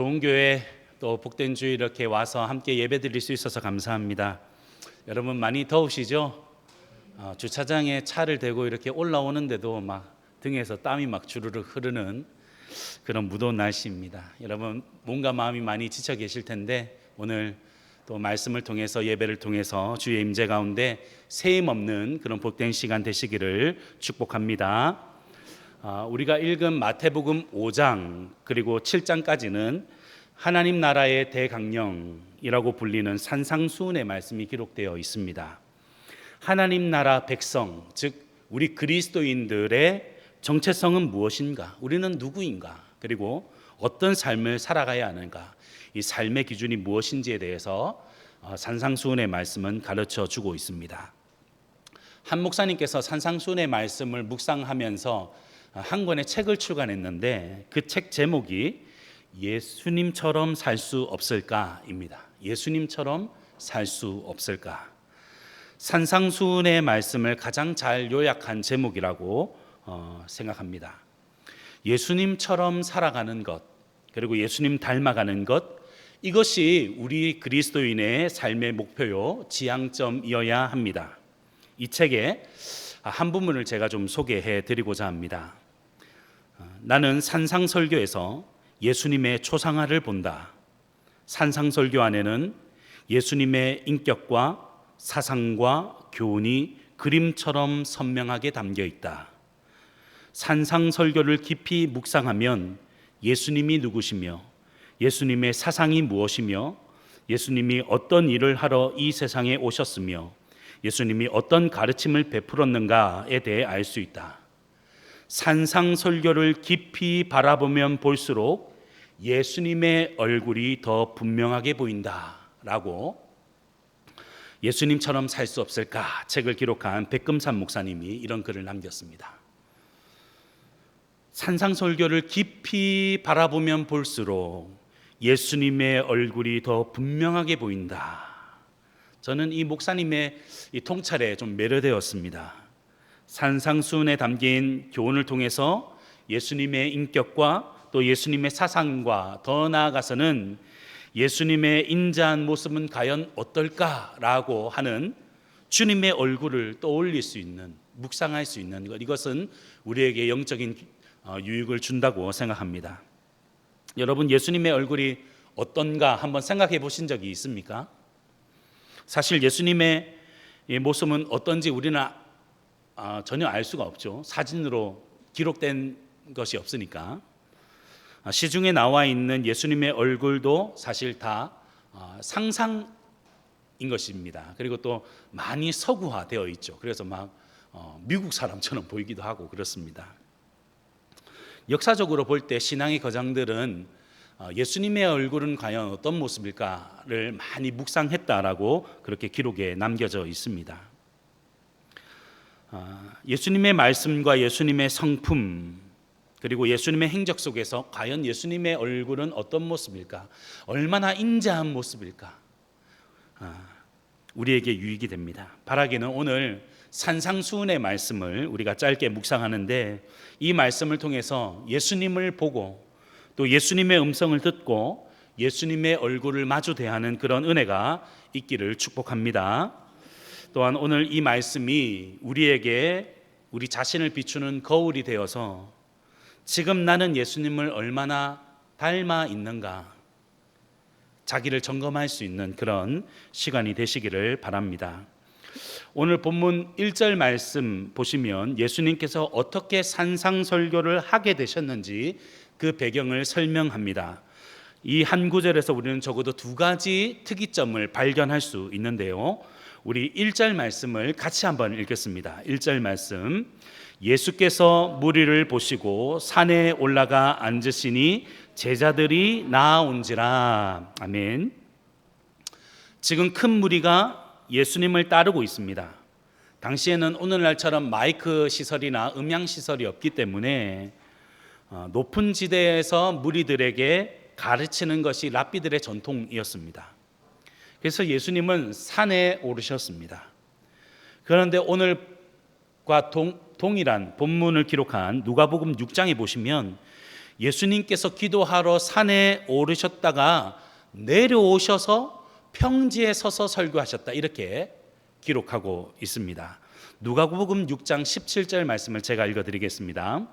좋은 교회 또 복된 주일 이렇게 와서 함께 예배 드릴 수 있어서 감사합니다. 여러분 많이 더우시죠? 주차장에 차를 대고 이렇게 올라오는데도 막 등에서 땀이 막 주르륵 흐르는 그런 무더운 날씨입니다. 여러분 몸과 마음이 많이 지쳐 계실 텐데 오늘 또 말씀을 통해서 예배를 통해서 주의 임재 가운데 세임 없는 그런 복된 시간 되시기를 축복합니다. 우리가 읽은 마태복음 5장 그리고 7장까지는 하나님 나라의 대강령이라고 불리는 산상수훈의 말씀이 기록되어 있습니다. 하나님 나라 백성, 즉 우리 그리스도인들의 정체성은 무엇인가? 우리는 누구인가? 그리고 어떤 삶을 살아가야 하는가? 이 삶의 기준이 무엇인지에 대해서 산상수훈의 말씀은 가르쳐 주고 있습니다. 한 목사님께서 산상수훈의 말씀을 묵상하면서 한 권의 책을 출간했는데 그 책 제목이 예수님처럼 살 수 없을까입니다. 예수님처럼 살 수 없을까? 산상수훈의 말씀을 가장 잘 요약한 제목이라고 생각합니다. 예수님처럼 살아가는 것, 그리고 예수님 닮아가는 것, 이것이 우리 그리스도인의 삶의 목표요, 지향점이어야 합니다. 이 책의 한 부분을 제가 좀 소개해 드리고자 합니다. 나는 산상설교에서 예수님의 초상화를 본다. 산상설교 안에는 예수님의 인격과 사상과 교훈이 그림처럼 선명하게 담겨 있다. 산상설교를 깊이 묵상하면 예수님이 누구시며 예수님의 사상이 무엇이며 예수님이 어떤 일을 하러 이 세상에 오셨으며 예수님이 어떤 가르침을 베풀었는가에 대해 알 수 있다. 산상설교를 깊이 바라보면 볼수록 예수님의 얼굴이 더 분명하게 보인다라고 예수님처럼 살 수 없을까 책을 기록한 백금산 목사님이 이런 글을 남겼습니다. 산상설교를 깊이 바라보면 볼수록 예수님의 얼굴이 더 분명하게 보인다. 저는 이 목사님의 이 통찰에 좀 매료되었습니다. 산상수훈에 담긴 교훈을 통해서 예수님의 인격과 또 예수님의 사상과 더 나아가서는 예수님의 인자한 모습은 과연 어떨까라고 하는 주님의 얼굴을 떠올릴 수 있는, 묵상할 수 있는 것, 이것은 우리에게 영적인 유익을 준다고 생각합니다. 여러분 예수님의 얼굴이 어떤가 한번 생각해 보신 적이 있습니까? 사실 예수님의 모습은 어떤지 우리는 전혀 알 수가 없죠. 사진으로 기록된 것이 없으니까. 시중에 나와 있는 예수님의 얼굴도 사실 다 상상인 것입니다. 그리고 또 많이 서구화되어 있죠. 그래서 막 미국 사람처럼 보이기도 하고 그렇습니다. 역사적으로 볼 때 신앙의 거장들은 예수님의 얼굴은 과연 어떤 모습일까를 많이 묵상했다라고 그렇게 기록에 남겨져 있습니다. 예수님의 말씀과 예수님의 성품 그리고 예수님의 행적 속에서 과연 예수님의 얼굴은 어떤 모습일까? 얼마나 인자한 모습일까? 우리에게 유익이 됩니다. 바라기는 오늘 산상수훈의 말씀을 우리가 짧게 묵상하는데 이 말씀을 통해서 예수님을 보고 또 예수님의 음성을 듣고 예수님의 얼굴을 마주 대하는 그런 은혜가 있기를 축복합니다. 또한 오늘 이 말씀이 우리에게 우리 자신을 비추는 거울이 되어서 지금 나는 예수님을 얼마나 닮아 있는가 자기를 점검할 수 있는 그런 시간이 되시기를 바랍니다. 오늘 본문 1절 말씀 보시면 예수님께서 어떻게 산상설교를 하게 되셨는지 그 배경을 설명합니다. 이 한 구절에서 우리는 적어도 두 가지 특이점을 발견할 수 있는데요. 우리 1절 말씀을 같이 한번 읽겠습니다. 1절 말씀, 예수께서 무리를 보시고 산에 올라가 앉으시니 제자들이 나아온지라. 아멘. 지금 큰 무리가 예수님을 따르고 있습니다. 당시에는 오늘날처럼 마이크 시설이나 음향 시설이 없기 때문에 높은 지대에서 무리들에게 가르치는 것이 랍비들의 전통이었습니다. 그래서 예수님은 산에 오르셨습니다. 그런데 오늘과 동일한 본문을 기록한 누가복음 6장에 보시면 예수님께서 기도하러 산에 오르셨다가 내려오셔서 평지에 서서 설교하셨다, 이렇게 기록하고 있습니다. 누가복음 6장 17절 말씀을 제가 읽어드리겠습니다.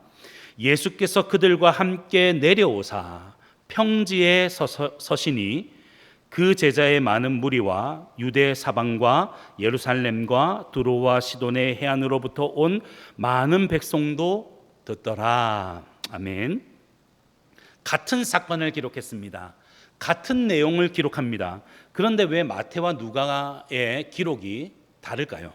예수께서 그들과 함께 내려오사 평지에 서시니 그 제자의 많은 무리와 유대 사방과 예루살렘과 두로와 시돈의 해안으로부터 온 많은 백성도 듣더라. 아멘. 같은 사건을 기록했습니다. 같은 내용을 기록합니다. 그런데 왜 마태와 누가의 기록이 다를까요?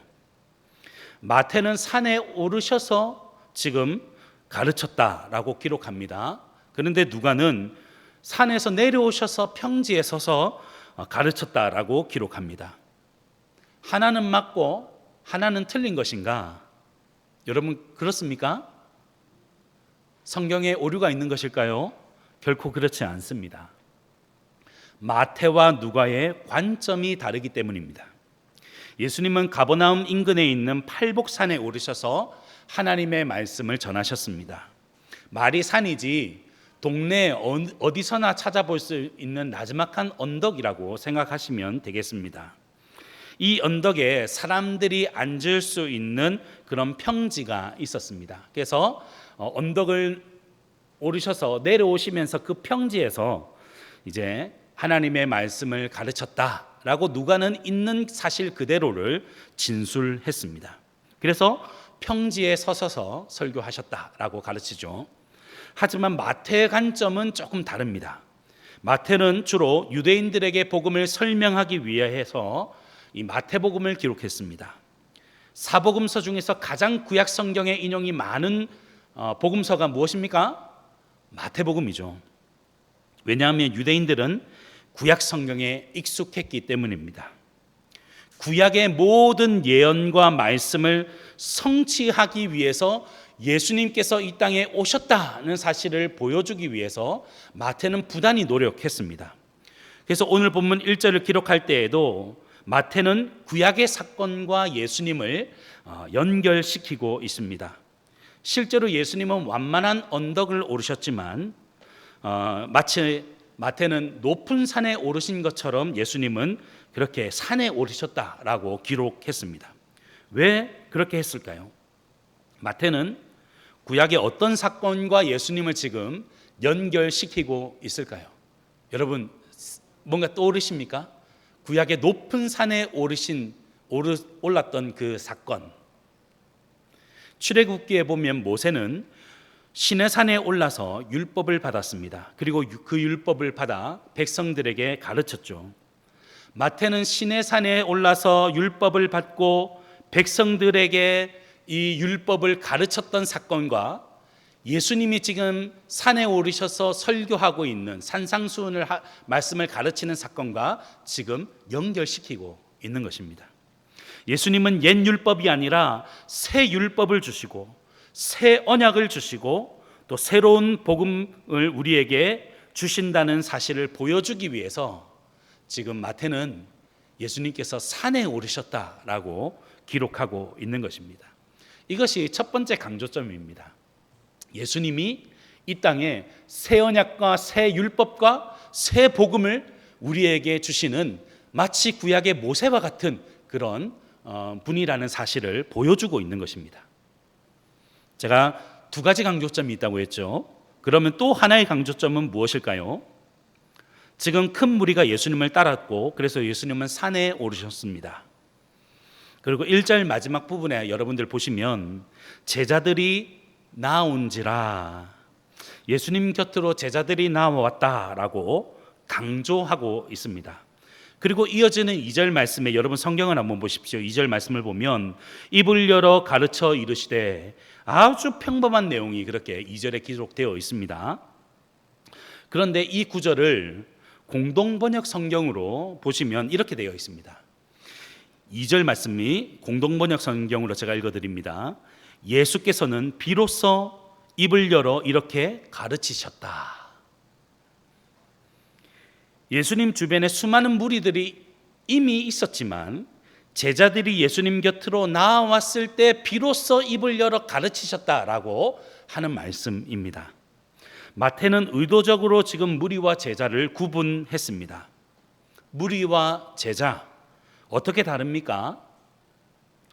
마태는 산에 오르셔서 지금 가르쳤다라고 기록합니다. 그런데 누가는 산에서 내려오셔서 평지에 서서 가르쳤다라고 기록합니다. 하나는 맞고 하나는 틀린 것인가? 여러분, 그렇습니까? 성경에 오류가 있는 것일까요? 결코 그렇지 않습니다. 마태와 누가의 관점이 다르기 때문입니다. 예수님은 가버나움 인근에 있는 팔복산에 오르셔서 하나님의 말씀을 전하셨습니다. 말이 산이지 동네 어디서나 찾아볼 수 있는 나지막한 언덕이라고 생각하시면 되겠습니다. 이 언덕에 사람들이 앉을 수 있는 그런 평지가 있었습니다. 그래서 언덕을 오르셔서 내려오시면서 그 평지에서 이제 하나님의 말씀을 가르쳤다라고 누가는 있는 사실 그대로를 진술했습니다. 그래서 평지에 서셔서 설교하셨다라고 가르치죠. 하지만 마태의 관점은 조금 다릅니다. 마태는 주로 유대인들에게 복음을 설명하기 위해서 이 마태복음을 기록했습니다. 사복음서 중에서 가장 구약 성경에 인용이 많은 복음서가 무엇입니까? 마태복음이죠. 왜냐하면 유대인들은 구약 성경에 익숙했기 때문입니다. 구약의 모든 예언과 말씀을 성취하기 위해서 예수님께서 이 땅에 오셨다는 사실을 보여주기 위해서 마태는 부단히 노력했습니다. 그래서 오늘 본문 1절을 기록할 때에도 마태는 구약의 사건과 예수님을 연결시키고 있습니다. 실제로 예수님은 완만한 언덕을 오르셨지만 마치 마태는 높은 산에 오르신 것처럼 예수님은 그렇게 산에 오르셨다라고 기록했습니다. 왜 그렇게 했을까요? 마태는 구약의 어떤 사건과 예수님을 지금 연결시키고 있을까요? 여러분, 뭔가 떠오르십니까? 구약의 높은 산에 올랐던 그 사건. 출애굽기에 보면 모세는 시내산에 올라서 율법을 받았습니다. 그리고 그 율법을 받아 백성들에게 가르쳤죠. 마태는 시내산에 올라서 율법을 받고 백성들에게 이 율법을 가르쳤던 사건과 예수님이 지금 산에 오르셔서 설교하고 있는 산상수훈을 말씀을 가르치는 사건과 지금 연결시키고 있는 것입니다. 예수님은 옛 율법이 아니라 새 율법을 주시고 새 언약을 주시고 또 새로운 복음을 우리에게 주신다는 사실을 보여주기 위해서 지금 마태는 예수님께서 산에 오르셨다라고 기록하고 있는 것입니다. 이것이 첫 번째 강조점입니다. 예수님이 이 땅에 새 언약과 새 율법과 새 복음을 우리에게 주시는 마치 구약의 모세와 같은 그런 분이라는 사실을 보여주고 있는 것입니다. 제가 두 가지 강조점이 있다고 했죠. 그러면 또 하나의 강조점은 무엇일까요? 지금 큰 무리가 예수님을 따랐고 그래서 예수님은 산에 오르셨습니다. 그리고 1절 마지막 부분에 여러분들 보시면 제자들이 나온지라, 예수님 곁으로 제자들이 나왔다라고 강조하고 있습니다. 그리고 이어지는 2절 말씀에 여러분 성경을 한번 보십시오. 2절 말씀을 보면 입을 열어 가르쳐 이르시되, 아주 평범한 내용이 그렇게 2절에 기록되어 있습니다. 그런데 이 구절을 공동번역 성경으로 보시면 이렇게 되어 있습니다. 2절 말씀이 공동번역 성경으로 제가 읽어드립니다. 예수께서는 비로소 입을 열어 이렇게 가르치셨다. 예수님 주변에 수많은 무리들이 이미 있었지만 제자들이 예수님 곁으로 나왔을 때 비로소 입을 열어 가르치셨다라고 하는 말씀입니다. 마태는 의도적으로 지금 무리와 제자를 구분했습니다. 무리와 제자 어떻게 다릅니까?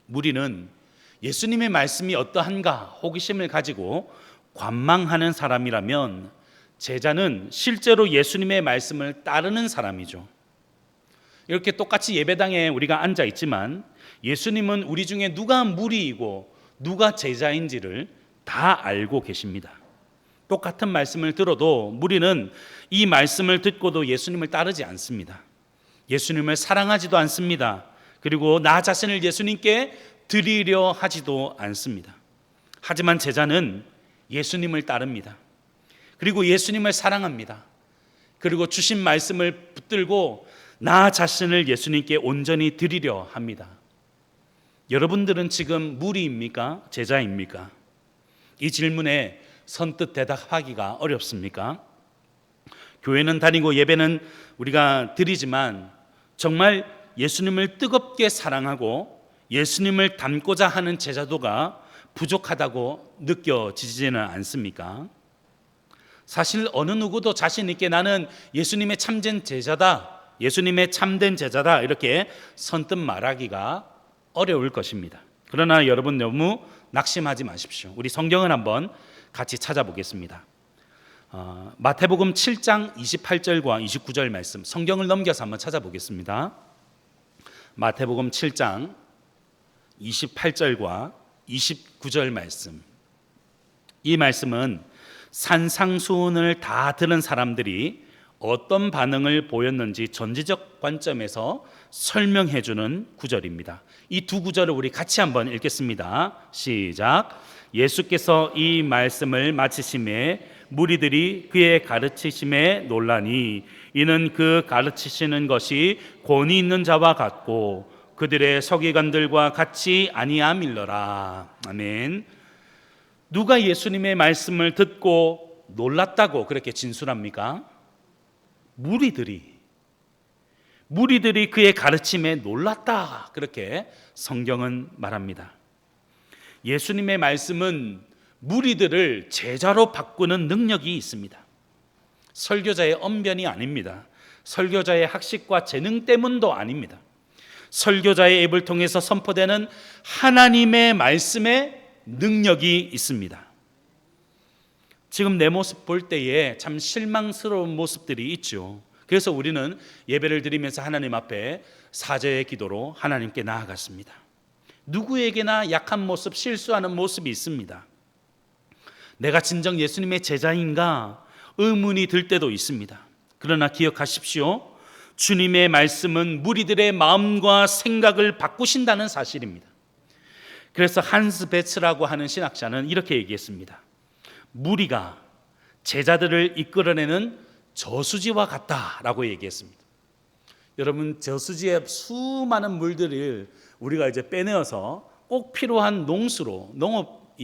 무리는 예수님의 말씀이 어떠한가 호기심을 가지고 관망하는 사람이라면, 제자는 실제로 예수님의 말씀을 따르는 사람이죠. 이렇게 똑같이 예배당에 우리가 앉아 있지만 예수님은 우리 중에 누가 무리이고 누가 제자인지를 다 알고 계십니다. 똑같은 말씀을 들어도 무리는 이 말씀을 듣고도 예수님을 따르지 않습니다. 예수님을 사랑하지도 않습니다. 그리고 나 자신을 예수님께 드리려 하지도 않습니다. 하지만 제자는 예수님을 따릅니다. 그리고 예수님을 사랑합니다. 그리고 주신 말씀을 붙들고 나 자신을 예수님께 온전히 드리려 합니다. 여러분들은 지금 무리입니까? 제자입니까? 이 질문에 선뜻 대답하기가 어렵습니까? 교회는 다니고 예배는 우리가 드리지만 정말 예수님을 뜨겁게 사랑하고 예수님을 닮고자 하는 제자도가 부족하다고 느껴지지는 않습니까? 사실 어느 누구도 자신 있게 나는 예수님의 참된 제자다, 예수님의 참된 제자다 이렇게 선뜻 말하기가 어려울 것입니다. 그러나 여러분 너무 낙심하지 마십시오. 우리 성경을 한번 같이 찾아보겠습니다. 마태복음 7장 28절과 29절 말씀, 성경을 넘겨서 한번 찾아보겠습니다. 마태복음 7장 28절과 29절 말씀. 이 말씀은 산상수훈을 다 들은 사람들이 어떤 반응을 보였는지 전지적 관점에서 설명해 주는 구절입니다. 이 두 구절을 우리 같이 한번 읽겠습니다. 시작. 예수께서 이 말씀을 마치심에 무리들이 그의 가르치심에 놀라니 이는 그 가르치시는 것이 권위 있는 자와 같고 그들의 서기관들과 같이 아니함일러라. 아멘. 누가 예수님의 말씀을 듣고 놀랐다고 그렇게 진술합니까? 무리들이 그의 가르침에 놀랐다, 그렇게 성경은 말합니다. 예수님의 말씀은 무리들을 제자로 바꾸는 능력이 있습니다. 설교자의 언변이 아닙니다. 설교자의 학식과 재능 때문도 아닙니다. 설교자의 입을 통해서 선포되는 하나님의 말씀에 능력이 있습니다. 지금 내 모습 볼 때에 참 실망스러운 모습들이 있죠. 그래서 우리는 예배를 드리면서 하나님 앞에 사죄의 기도로 하나님께 나아갔습니다. 누구에게나 약한 모습, 실수하는 모습이 있습니다. 내가 진정 예수님의 제자인가 의문이 들 때도 있습니다. 그러나 기억하십시오. 주님의 말씀은 무리들의 마음과 생각을 바꾸신다는 사실입니다. 그래서 한스 베츠라고 하는 신학자는 이렇게 얘기했습니다. 무리가 제자들을 이끌어내는 저수지와 같다라고 얘기했습니다. 여러분, 저수지에 수많은 물들을 우리가 이제 빼내어서 꼭 필요한 농수로, 농업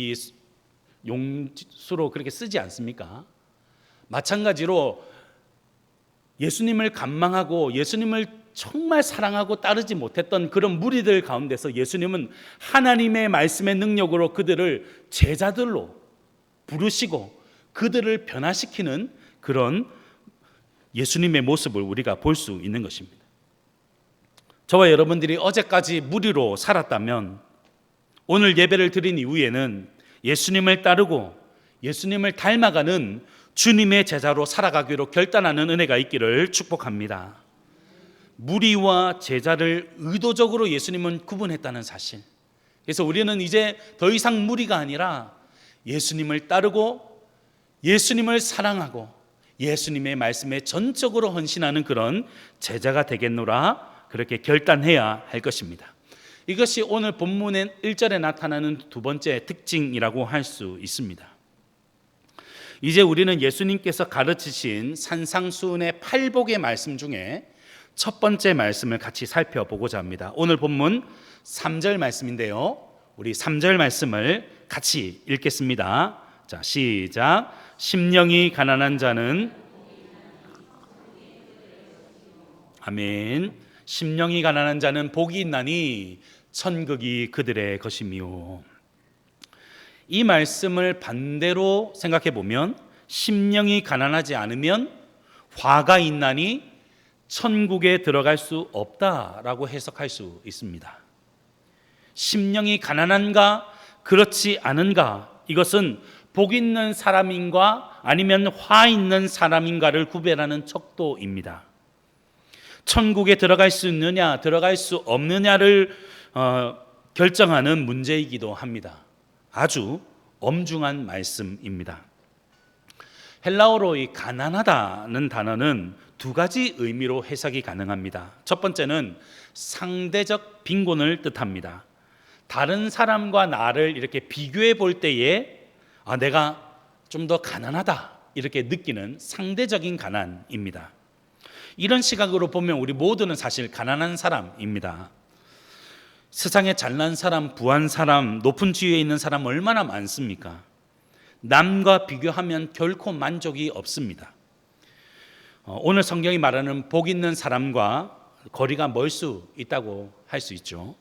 용수로 그렇게 쓰지 않습니까? 마찬가지로 예수님을 간망하고 예수님을 정말 사랑하고 따르지 못했던 그런 무리들 가운데서 예수님은 하나님의 말씀의 능력으로 그들을 제자들로 부르시고 그들을 변화시키는 그런 예수님의 모습을 우리가 볼 수 있는 것입니다. 저와 여러분들이 어제까지 무리로 살았다면 오늘 예배를 드린 이후에는 예수님을 따르고 예수님을 닮아가는 주님의 제자로 살아가기로 결단하는 은혜가 있기를 축복합니다. 무리와 제자를 의도적으로 예수님은 구분했다는 사실. 그래서 우리는 이제 더 이상 무리가 아니라 예수님을 따르고 예수님을 사랑하고 예수님의 말씀에 전적으로 헌신하는 그런 제자가 되겠노라, 그렇게 결단해야 할 것입니다. 이것이 오늘 본문의 1절에 나타나는 두 번째 특징이라고 할 수 있습니다. 이제 우리는 예수님께서 가르치신 산상수훈의 8복의 말씀 중에 첫 번째 말씀을 같이 살펴보고자 합니다. 오늘 본문 3절 말씀인데요, 우리 3절 말씀을 같이 읽겠습니다. 자, 시작. 심령이 가난한 자는, 아멘. 심령이 가난한 자는 복이 있나니 천국이 그들의 것이며. 이 말씀을 반대로 생각해 보면 심령이 가난하지 않으면 화가 있나니 천국에 들어갈 수 없다라고 해석할 수 있습니다. 심령이 가난한가 그렇지 않은가, 이것은 복 있는 사람인가 아니면 화 있는 사람인가를 구별하는 척도입니다. 천국에 들어갈 수 있느냐 들어갈 수 없느냐를 결정하는 문제이기도 합니다. 아주 엄중한 말씀입니다. 헬라어로 이 가난하다는 단어는 두 가지 의미로 해석이 가능합니다. 첫 번째는 상대적 빈곤을 뜻합니다. 다른 사람과 나를 이렇게 비교해 볼 때에 내가 좀 더 가난하다 이렇게 느끼는 상대적인 가난입니다. 이런 시각으로 보면 우리 모두는 사실 가난한 사람입니다. 세상에 잘난 사람, 부한 사람, 높은 지위에 있는 사람 얼마나 많습니까? 남과 비교하면 결코 만족이 없습니다. 오늘 성경이 말하는 복 있는 사람과 거리가 멀 수 있다고 할 수 있죠.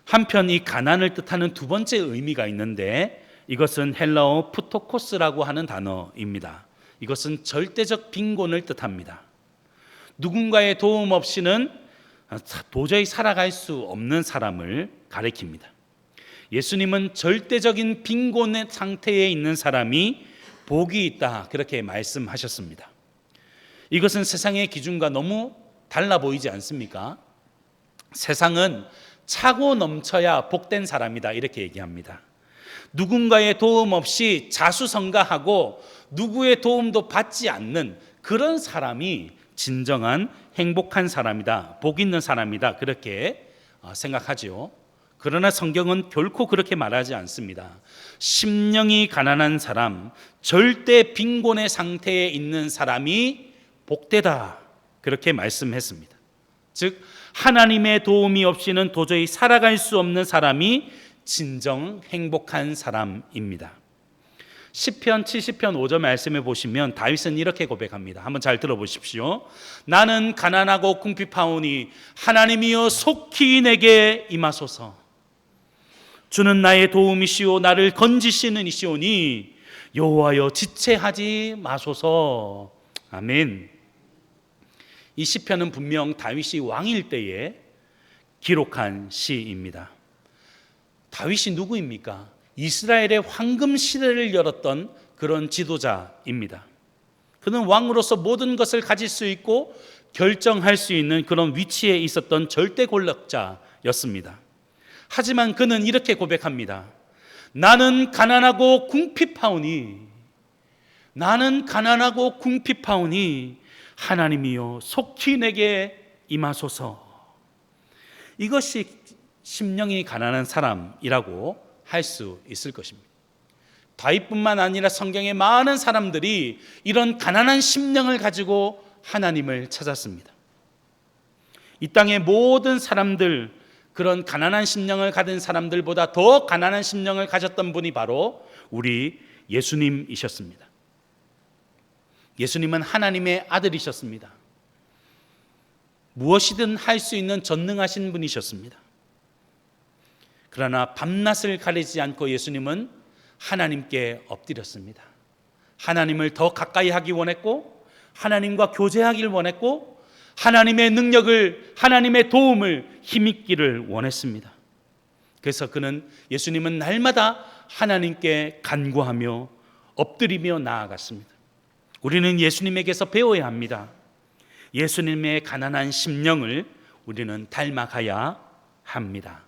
한편 이 가난을 뜻하는 두 번째 의미가 있는데 이것은 헬라어 푸토코스라고 하는 단어입니다. 이것은 절대적 빈곤을 뜻합니다. 누군가의 도움 없이는 도저히 살아갈 수 없는 사람을 가리킵니다. 예수님은 절대적인 빈곤의 상태에 있는 사람이 복이 있다 그렇게 말씀하셨습니다. 이것은 세상의 기준과 너무 달라 보이지 않습니까? 세상은 차고 넘쳐야 복된 사람이다 이렇게 얘기합니다. 누군가의 도움 없이 자수성가하고 누구의 도움도 받지 않는 그런 사람이 진정한 행복한 사람이다, 복 있는 사람이다 그렇게 생각하지요. 그러나 성경은 결코 그렇게 말하지 않습니다. 심령이 가난한 사람, 절대 빈곤의 상태에 있는 사람이 복되다 그렇게 말씀했습니다. 즉 하나님의 도움이 없이는 도저히 살아갈 수 없는 사람이 진정 행복한 사람입니다. 시편 70편 5절 말씀에 보시면 다윗은 이렇게 고백합니다. 한번 잘 들어보십시오. 나는 가난하고 궁핍하오니 하나님이여 속히 내게 임하소서. 주는 나의 도움이시오 나를 건지시는 이시오니 여호와여 지체하지 마소서. 아멘. 이 시편은 분명 다윗이 왕일 때에 기록한 시입니다. 다윗이 누구입니까? 이스라엘의 황금 시대를 열었던 그런 지도자입니다. 그는 왕으로서 모든 것을 가질 수 있고 결정할 수 있는 그런 위치에 있었던 절대 권력자였습니다. 하지만 그는 이렇게 고백합니다. 나는 가난하고 궁핍하오니, 나는 가난하고 궁핍하오니 하나님이여 속히 내게 임하소서. 이것이 심령이 가난한 사람이라고 할 수 있을 것입니다. 다윗뿐만 아니라 성경의 많은 사람들이 이런 가난한 심령을 가지고 하나님을 찾았습니다. 이 땅의 모든 사람들, 그런 가난한 심령을 가진 사람들보다 더 가난한 심령을 가졌던 분이 바로 우리 예수님이셨습니다. 예수님은 하나님의 아들이셨습니다. 무엇이든 할 수 있는 전능하신 분이셨습니다. 그러나 밤낮을 가리지 않고 예수님은 하나님께 엎드렸습니다. 하나님을 더 가까이 하기 원했고 하나님과 교제하기를 원했고 하나님의 능력을, 하나님의 도움을 힘입기를 원했습니다. 그래서 예수님은 날마다 하나님께 간구하며 엎드리며 나아갔습니다. 우리는 예수님에게서 배워야 합니다. 예수님의 가난한 심령을 우리는 닮아가야 합니다.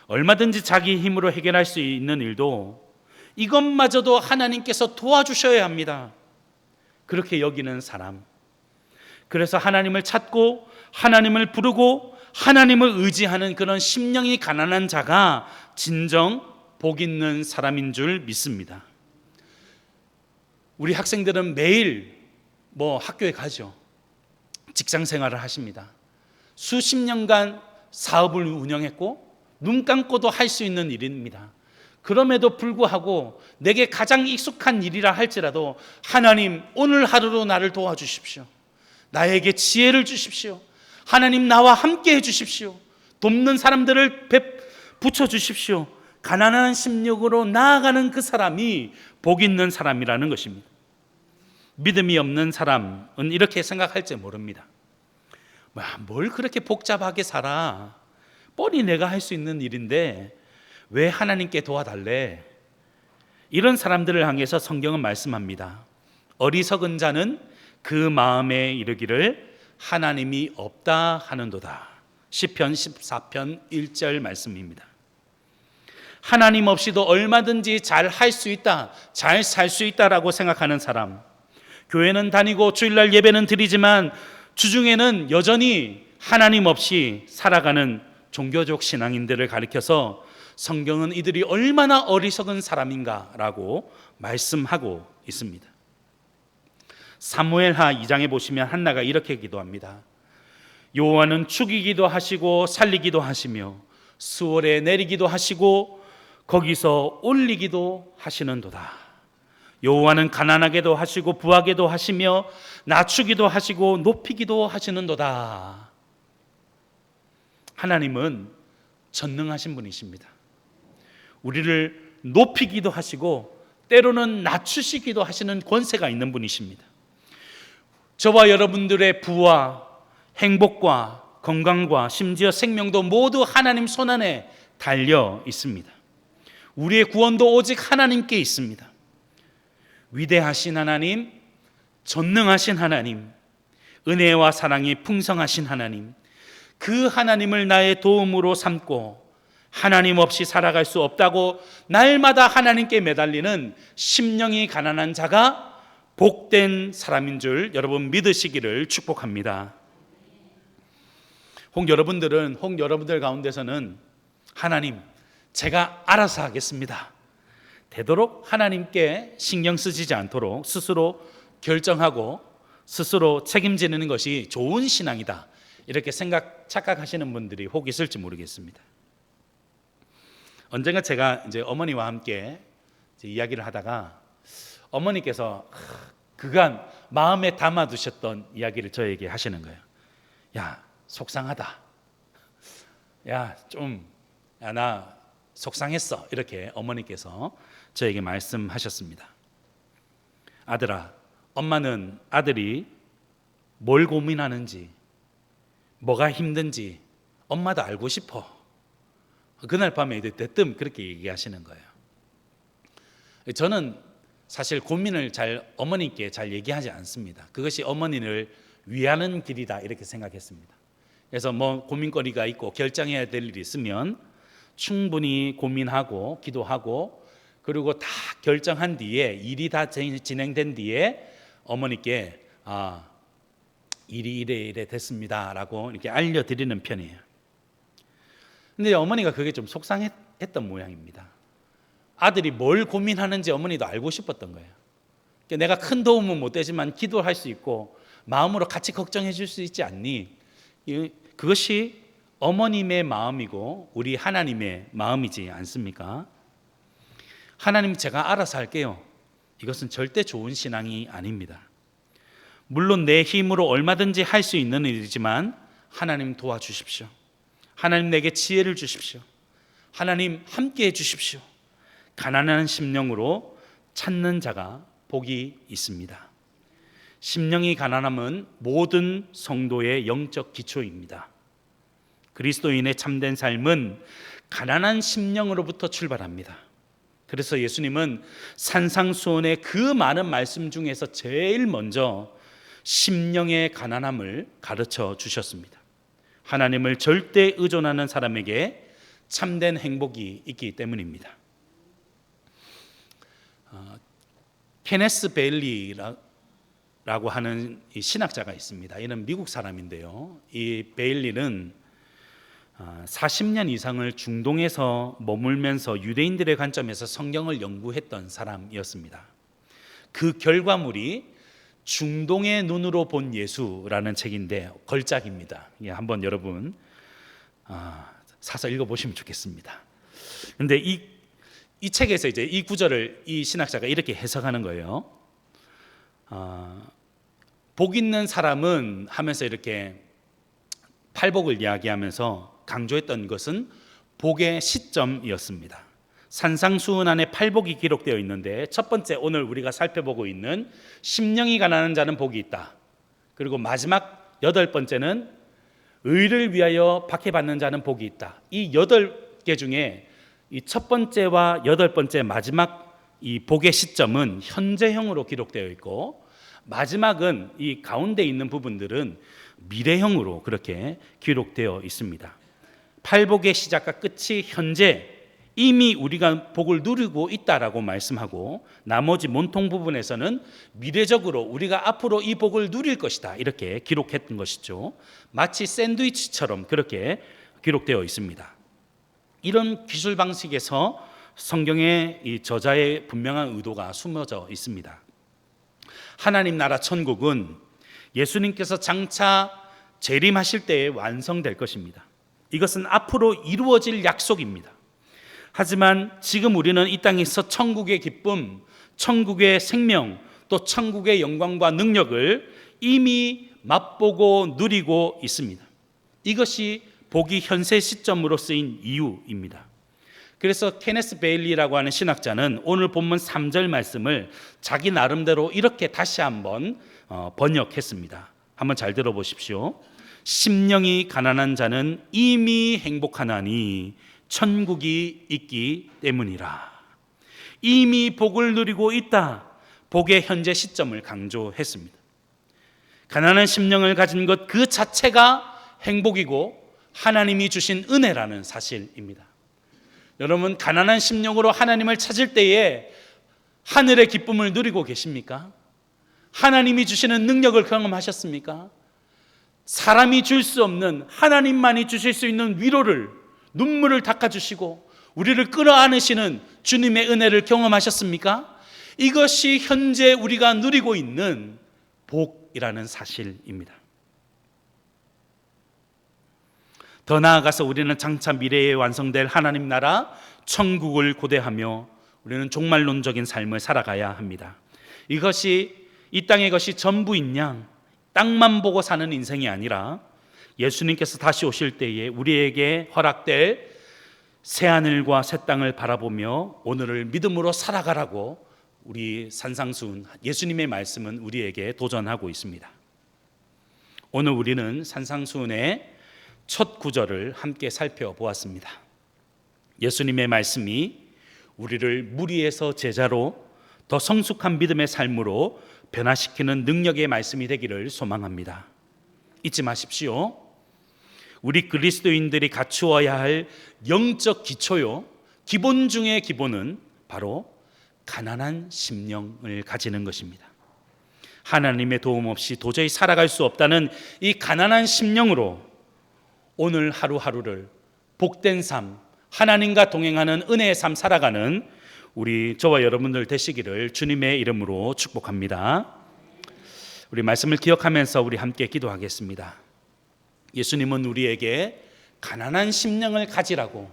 얼마든지 자기 힘으로 해결할 수 있는 일도 이것마저도 하나님께서 도와주셔야 합니다. 그렇게 여기는 사람. 그래서 하나님을 찾고 하나님을 부르고 하나님을 의지하는 그런 심령이 가난한 자가 진정 복 있는 사람인 줄 믿습니다. 우리 학생들은 매일 학교에 가죠. 직장 생활을 하십니다. 수십 년간 사업을 운영했고 눈 감고도 할 수 있는 일입니다. 그럼에도 불구하고 내게 가장 익숙한 일이라 할지라도 하나님 오늘 하루로 나를 도와주십시오. 나에게 지혜를 주십시오. 하나님 나와 함께 해주십시오. 돕는 사람들을 붙여주십시오. 가난한 심령으로 나아가는 그 사람이 복 있는 사람이라는 것입니다. 믿음이 없는 사람은 이렇게 생각할지 모릅니다. 뭘 그렇게 복잡하게 살아? 뻔히 내가 할 수 있는 일인데 왜 하나님께 도와달래? 이런 사람들을 향해서 성경은 말씀합니다. 어리석은 자는 그 마음에 이르기를 하나님이 없다 하는도다. 시편 14편 1절 말씀입니다. 하나님 없이도 얼마든지 잘 할 수 있다, 잘 살 수 있다라고 생각하는 사람, 교회는 다니고 주일날 예배는 드리지만 주중에는 여전히 하나님 없이 살아가는 종교적 신앙인들을 가리켜서 성경은 이들이 얼마나 어리석은 사람인가라고 말씀하고 있습니다. 사무엘하 2장에 보시면 한나가 이렇게 기도합니다. 여호와는 죽이기도 하시고 살리기도 하시며 수월에 내리기도 하시고 거기서 올리기도 하시는도다. 여호와는 가난하게도 하시고 부하게도 하시며 낮추기도 하시고 높이기도 하시는도다. 하나님은 전능하신 분이십니다. 우리를 높이기도 하시고 때로는 낮추시기도 하시는 권세가 있는 분이십니다. 저와 여러분들의 부와 행복과 건강과 심지어 생명도 모두 하나님 손안에 달려 있습니다. 우리의 구원도 오직 하나님께 있습니다. 위대하신 하나님, 전능하신 하나님, 은혜와 사랑이 풍성하신 하나님, 그 하나님을 나의 도움으로 삼고 하나님 없이 살아갈 수 없다고 날마다 하나님께 매달리는 심령이 가난한 자가 복된 사람인 줄 여러분 믿으시기를 축복합니다. 혹 여러분들 가운데서는 하나님, 제가 알아서 하겠습니다. 되도록 하나님께 신경 쓰지 않도록 스스로 결정하고 스스로 책임지는 것이 좋은 신앙이다, 이렇게 착각하시는 분들이 혹 있을지 모르겠습니다. 언젠가 제가 이제 어머니와 함께 이야기를 하다가 어머니께서 그간 마음에 담아두셨던 이야기를 저에게 하시는 거예요. 야, 속상하다. 나 속상했어. 이렇게 어머니께서 저에게 말씀하셨습니다. 아들아, 엄마는 아들이 뭘 고민하는지, 뭐가 힘든지 엄마도 알고 싶어. 그날 밤에 대뜸 그렇게 얘기하시는 거예요. 저는 사실 고민을 어머니께 잘 얘기하지 않습니다. 그것이 어머니를 위하는 길이다, 이렇게 생각했습니다. 그래서 고민거리가 있고 결정해야 될 일이 있으면 충분히 고민하고 기도하고 그리고 다 결정한 뒤에 일이 다 진행된 뒤에 어머니께 일이 이래 됐습니다 라고 이렇게 알려드리는 편이에요. 근데 어머니가 그게 좀 속상했던 모양입니다. 아들이 뭘 고민하는지 어머니도 알고 싶었던 거예요. 내가 큰 도움은 못 되지만 기도할 수 있고 마음으로 같이 걱정해 줄 수 있지 않니? 그것이 어머님의 마음이고 우리 하나님의 마음이지 않습니까? 하나님, 제가 알아서 할게요. 이것은 절대 좋은 신앙이 아닙니다. 물론 내 힘으로 얼마든지 할 수 있는 일이지만 하나님 도와주십시오. 하나님 내게 지혜를 주십시오. 하나님 함께해 주십시오. 가난한 심령으로 찾는 자가 복이 있습니다. 심령이 가난함은 모든 성도의 영적 기초입니다. 그리스도인의 참된 삶은 가난한 심령으로부터 출발합니다. 그래서 예수님은 산상수훈의 그 많은 말씀 중에서 제일 먼저 심령의 가난함을 가르쳐 주셨습니다. 하나님을 절대 의존하는 사람에게 참된 행복이 있기 때문입니다. 케네스 베일리라고 하는 이 신학자가 있습니다. 이는 미국 사람인데요. 이 베일리는 40년 이상을 중동에서 머물면서 유대인들의 관점에서 성경을 연구했던 사람이었습니다. 그 결과물이 중동의 눈으로 본 예수라는 책인데 걸작입니다. 한번 여러분 사서 읽어보시면 좋겠습니다. 그런데 이 책에서 이제 이 구절을 이 신학자가 이렇게 해석하는 거예요. 복 있는 사람은 하면서 이렇게 팔복을 이야기하면서 강조했던 것은 복의 시점이었습니다. 산상수훈 안에 팔복이 기록되어 있는데, 첫 번째 오늘 우리가 살펴보고 있는 심령이 가난한 자는 복이 있다. 그리고 마지막 여덟 번째는 의를 위하여 박해받는 자는 복이 있다. 이 8개 중에 이 첫 번째와 여덟 번째 마지막 이 복의 시점은 현재형으로 기록되어 있고, 마지막은 이 가운데 있는 부분들은 미래형으로 그렇게 기록되어 있습니다. 팔복의 시작과 끝이 현재 이미 우리가 복을 누리고 있다라고 말씀하고, 나머지 몸통 부분에서는 미래적으로 우리가 앞으로 이 복을 누릴 것이다 이렇게 기록했던 것이죠. 마치 샌드위치처럼 그렇게 기록되어 있습니다. 이런 기술 방식에서 성경의 이 저자의 분명한 의도가 숨어져 있습니다. 하나님 나라 천국은 예수님께서 장차 재림하실 때에 완성될 것입니다. 이것은 앞으로 이루어질 약속입니다. 하지만 지금 우리는 이 땅에서 천국의 기쁨, 천국의 생명, 또 천국의 영광과 능력을 이미 맛보고 누리고 있습니다. 이것이 복이 현세 시점으로 쓰인 이유입니다. 그래서 케네스 베일리라고 하는 신학자는 오늘 본문 3절 말씀을 자기 나름대로 이렇게 다시 한번 번역했습니다. 한번 잘 들어보십시오. 심령이 가난한 자는 이미 행복하나니 천국이 있기 때문이라. 이미 복을 누리고 있다. 복의 현재 시점을 강조했습니다. 가난한 심령을 가진 것 그 자체가 행복이고 하나님이 주신 은혜라는 사실입니다. 여러분, 가난한 심령으로 하나님을 찾을 때에 하늘의 기쁨을 누리고 계십니까? 하나님이 주시는 능력을 경험하셨습니까? 사람이 줄 수 없는, 하나님만이 주실 수 있는 위로를, 눈물을 닦아주시고 우리를 끌어안으시는 주님의 은혜를 경험하셨습니까? 이것이 현재 우리가 누리고 있는 복이라는 사실입니다. 더 나아가서 우리는 장차 미래에 완성될 하나님 나라 천국을 고대하며 우리는 종말론적인 삶을 살아가야 합니다. 이것이 이 땅의 것이 전부인 양 땅만 보고 사는 인생이 아니라 예수님께서 다시 오실 때에 우리에게 허락될 새하늘과 새 땅을 바라보며 오늘을 믿음으로 살아가라고 우리 산상수훈 예수님의 말씀은 우리에게 도전하고 있습니다. 오늘 우리는 산상수훈의 첫 구절을 함께 살펴보았습니다. 예수님의 말씀이 우리를 무리에서 제자로 더 성숙한 믿음의 삶으로 변화시키는 능력의 말씀이 되기를 소망합니다. 잊지 마십시오. 우리 그리스도인들이 갖추어야 할 영적 기초요, 기본 중의 기본은 바로 가난한 심령을 가지는 것입니다. 하나님의 도움 없이 도저히 살아갈 수 없다는 이 가난한 심령으로 오늘 하루하루를 복된 삶, 하나님과 동행하는 은혜의 삶 살아가는 우리 저와 여러분들 되시기를 주님의 이름으로 축복합니다. 우리 말씀을 기억하면서 우리 함께 기도하겠습니다. 예수님은 우리에게 가난한 심령을 가지라고,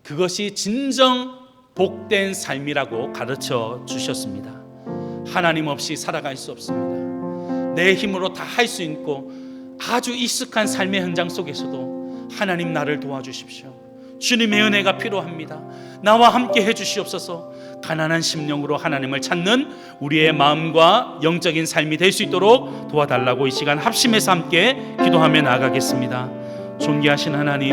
그것이 진정 복된 삶이라고 가르쳐 주셨습니다. 하나님 없이 살아갈 수 없습니다. 내 힘으로 다 할 수 있고 아주 익숙한 삶의 현장 속에서도 하나님 나를 도와주십시오. 주님의 은혜가 필요합니다. 나와 함께 해주시옵소서. 가난한 심령으로 하나님을 찾는 우리의 마음과 영적인 삶이 될 수 있도록 도와달라고 이 시간 합심해서 함께 기도하며 나아가겠습니다. 존귀하신 하나님,